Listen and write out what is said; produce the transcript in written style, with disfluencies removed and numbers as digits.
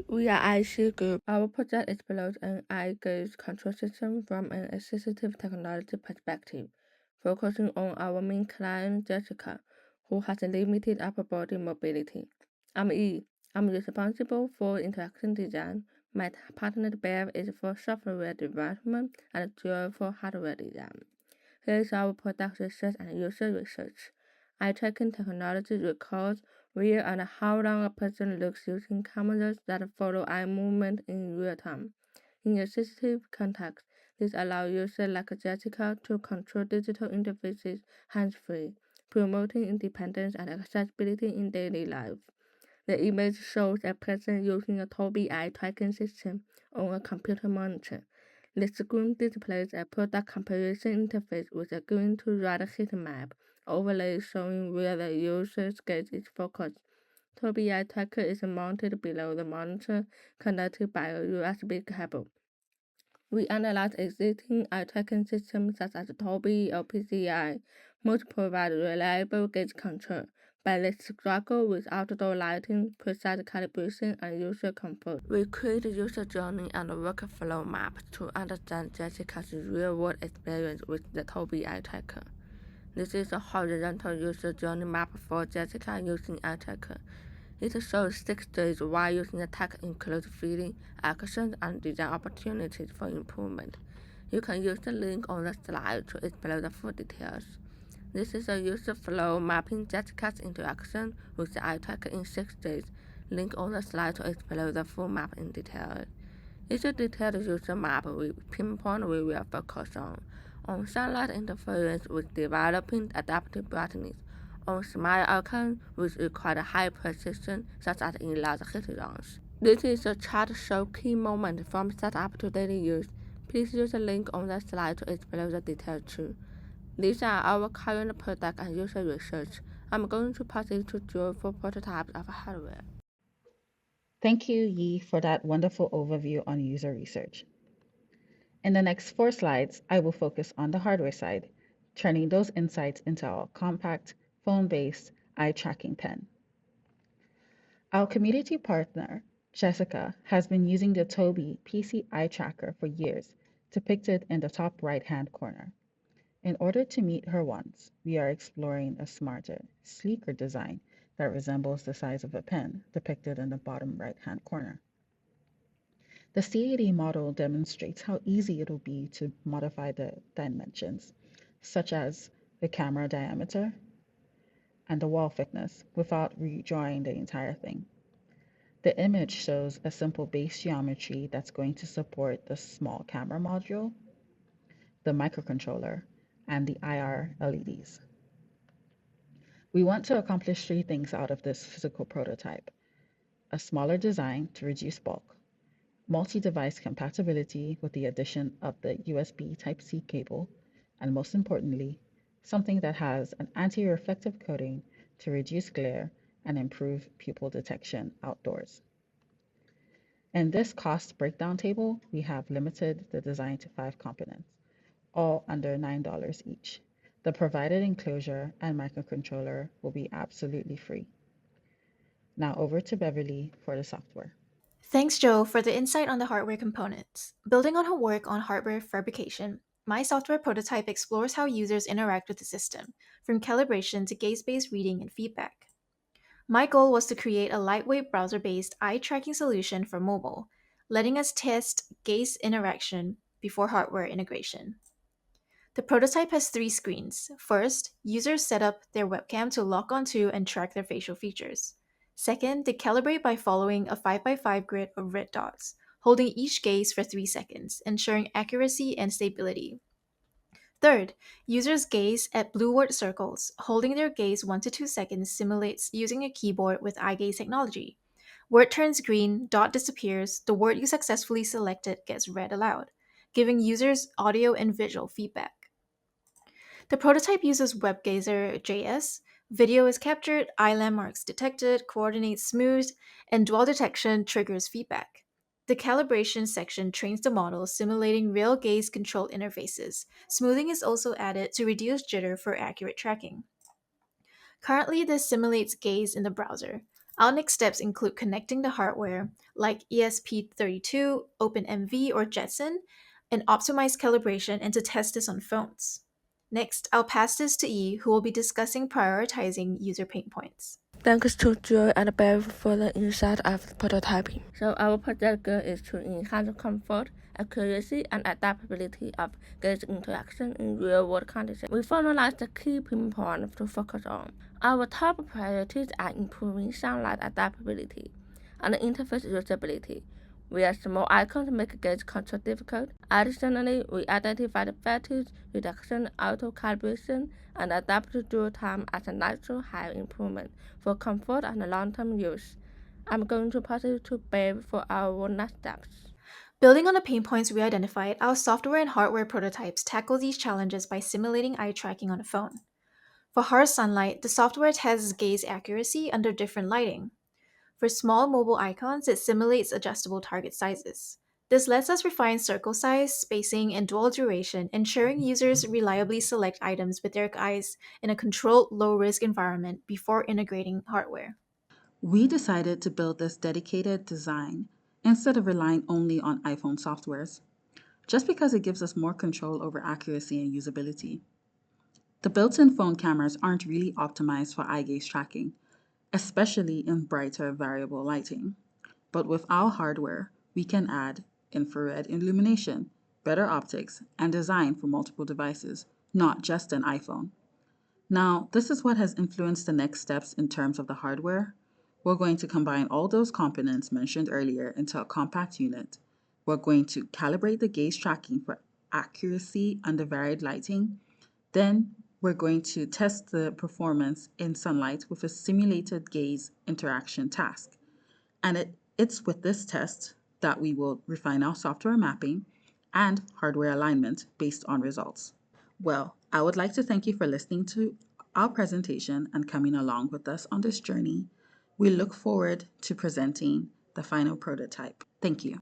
we are iSee Group. Our project explores an eye gaze control system from an assistive technology perspective, focusing on our main client, Jessica, who has limited upper body mobility. I'm E. I'm responsible for interaction design. My partner Bev is for software development and Joel for hardware design. Here is our product research and user research. Eye tracking technology records where and how long a person looks using cameras that follow eye movement in real time. In assistive context, this allows users like Jessica to control digital interfaces hands-free, promoting independence and accessibility in daily life. The image shows a person using a Tobii eye tracking system on a computer monitor. The screen displays a product comparison interface with a green to red heat map overlay showing where the user's gaze is focused. Tobii eye tracker is mounted below the monitor, connected by a USB cable. We analyze existing eye tracking systems such as Tobii or PCI. Most provide reliable gaze control, but they struggle with outdoor lighting, precise calibration, and user comfort. We create user journey and workflow maps to understand Jessica's real-world experience with the Tobii eye tracker. This is a horizontal user journey map for Jessica using eye tracker. It shows 6 days while using the tech includes feeling, actions, and design opportunities for improvement. You can use the link on the slide to explore the full details. This is a user flow mapping Jessica's interaction with the eye tracker in 6 days. Link on the slide to explore the full map in detail. It's a detailed user map with pinpoint we will focus on sunlight interference with developing adaptive brightness, on smile outcomes which require high precision such as in large heat zones. This is a chart show key moments from setup to daily use. Please use the link on the slide to explore the details too. These are our current product and user research. I'm going to pass it to Joe for prototypes of hardware. Thank you, Yi, for that wonderful overview on user research. In the next 4 slides, I will focus on the hardware side, turning those insights into our compact, phone-based eye tracking pen. Our community partner, Jessica, has been using the Tobii PC eye tracker for years, depicted in the top right-hand corner. In order to meet her wants, we are exploring a smarter, sleeker design that resembles the size of a pen, depicted in the bottom right-hand corner. The CAD model demonstrates how easy it will be to modify the dimensions, such as the camera diameter and the wall thickness, without redrawing the entire thing. The image shows a simple base geometry that's going to support the small camera module, the microcontroller, and the IR LEDs. We want to accomplish 3 things out of this physical prototype: a smaller design to reduce bulk, multi-device compatibility with the addition of the USB Type-C cable, and most importantly, something that has an anti-reflective coating to reduce glare and improve pupil detection outdoors. In this cost breakdown table, we have limited the design to 5 components, all under $9 each. The provided enclosure and microcontroller will be absolutely free. Now over to Beverly for the software. Thanks, Joe, for the insight on the hardware components. Building on her work on hardware fabrication, my software prototype explores how users interact with the system, from calibration to gaze-based reading and feedback. My goal was to create a lightweight browser-based eye tracking solution for mobile, letting us test gaze interaction before hardware integration. The prototype has 3 screens. First, users set up their webcam to lock onto and track their facial features. Second, they calibrate by following a 5x5 grid of red dots, holding each gaze for 3 seconds, ensuring accuracy and stability. Third, users gaze at blue word circles. Holding their gaze 1 to 2 seconds simulates using a keyboard with eye gaze technology. Word turns green, dot disappears, the word you successfully selected gets read aloud, giving users audio and visual feedback. The prototype uses WebGazer.js. Video is captured, eye landmarks detected, coordinates smoothed, and dwell detection triggers feedback. The calibration section trains the model, simulating real gaze control interfaces. Smoothing is also added to reduce jitter for accurate tracking. Currently, this simulates gaze in the browser. Our next steps include connecting the hardware, like ESP32, OpenMV, or Jetson, and optimize calibration and to test this on phones. Next, I'll pass this to E, who will be discussing prioritizing user pain points. Thanks to Joy and Bev for the insight of prototyping. So our project goal is to enhance comfort, accuracy, and adaptability of gaze interaction in real-world conditions. We finalized the key pinpoints to focus on. Our top priorities are improving sunlight adaptability and interface usability, where small icons make gaze control difficult. Additionally, we identified fatigue reduction, auto-calibration, and adaptive dwell time as a natural high improvement for comfort and long-term use. I'm going to pass it to Babe for our next steps. Building on the pain points we identified, our software and hardware prototypes tackle these challenges by simulating eye tracking on a phone. For harsh sunlight, the software tests gaze accuracy under different lighting. For small mobile icons, it simulates adjustable target sizes. This lets us refine circle size, spacing, and dwell duration, ensuring users reliably select items with their eyes in a controlled, low-risk environment before integrating hardware. We decided to build this dedicated design instead of relying only on iPhone softwares, just because it gives us more control over accuracy and usability. The built-in phone cameras aren't really optimized for eye gaze tracking, especially in brighter variable lighting. But with our hardware, we can add infrared illumination, better optics, and design for multiple devices, not just an iPhone. Now, this is what has influenced the next steps in terms of the hardware. We're going to combine all those components mentioned earlier into a compact unit. We're going to calibrate the gaze tracking for accuracy under varied lighting. Then we're going to test the performance in sunlight with a simulated gaze interaction task. And it's with this test that we will refine our software mapping and hardware alignment based on results. Well, I would like to thank you for listening to our presentation and coming along with us on this journey. We look forward to presenting the final prototype. Thank you.